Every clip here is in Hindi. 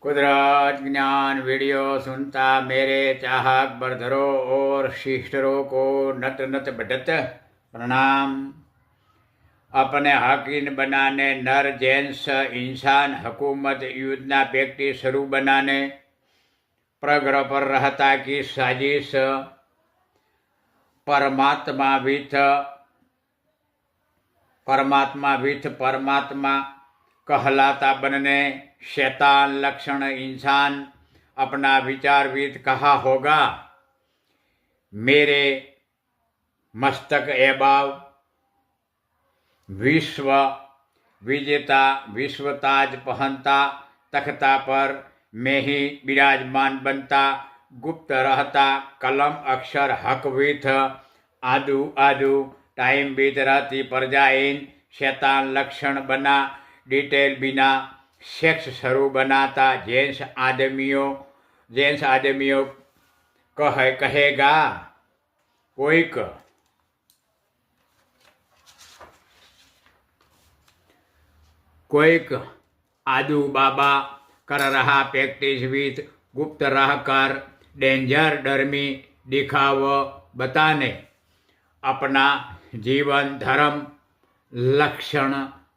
कुदरत ज्ञान वीडियो सुनता मेरे चाहक बरधरो और शिष्टरों को नत नत बढत प्रणाम। अपने हकीन बनाने नर जेंस इंसान हुकूमत योजना व्यक्ति शुरू बनाने प्रग्रह पर रहता की साजिश परमात्मा विथ परमात्मा कहलाता बनने शैतान लक्षण इंसान अपना विचारविद कहा होगा। मेरे मस्तक एबाव विश्व विजेता विश्वताज पहनता तख्ता पर मैं ही विराजमान बनता गुप्त रहता कलम अक्षर हक विथ आदू आदू टाइम बीत रहती प्रजा इन शैतान लक्षण बना डिटेल बिना सेक्स शुरू बनाता जेंस आदमियों कहेगा कोईक आदू बाबा कर रहा प्रैक्टिस विथ गुप्त रह कर डेंजर डरमी दिखाव बताने अपना जीवन धर्म लक्षण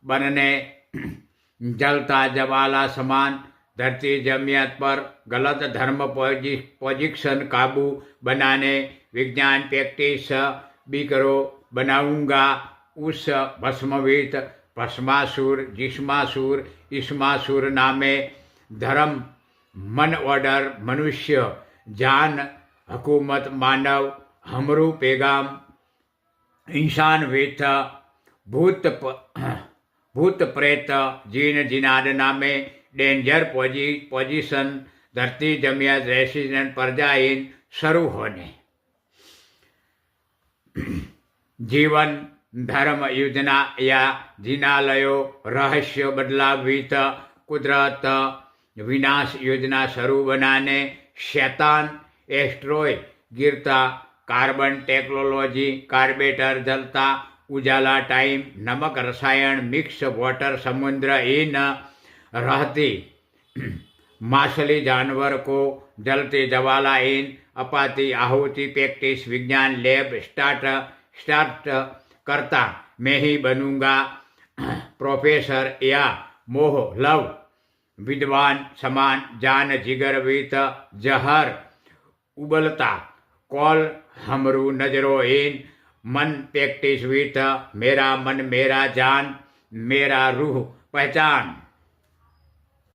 बनने जलता जवाला समान धरती जमियत पर गलत धर्म पोजिशन काबू बनाने विज्ञान प्रैक्टिस भी करो बनाऊंगा उस भस्मवित भस्मासुर जिस्मासुर इस्मासुर नामे धर्म मन ऑर्डर मनुष्य जान हुकूमत मानव हमरू पैगाम इंसान विथ भूत प्रेत जीन जिनाद नामे डेंजर पोजीशन धरती जमियत रेसिडेंट प्रजाइन शुरू होने जीवन धर्म योजना या जिनालयो रहस्य बदलाव विथ कुदरत विनाश योजना शुरू बनाने शैतान एस्ट्रॉय गिरता कार्बन टेक्नोलॉजी कार्बेटर जलता उजाला टाइम नमक रसायन मिक्स वाटर समुद्र इन रहती माछली जानवर को जलते जवाला इन अपाती आहुति प्रैक्टिस विज्ञान लैब स्टार्ट करता मैं ही बनूंगा प्रोफेसर या मोह लव विद्वान समान जान जिगर वित जहर उबलता कॉल हमरू नजरो इन मन प्रैक्टिस विथ मेरा मन मेरा जान मेरा रूह पहचान।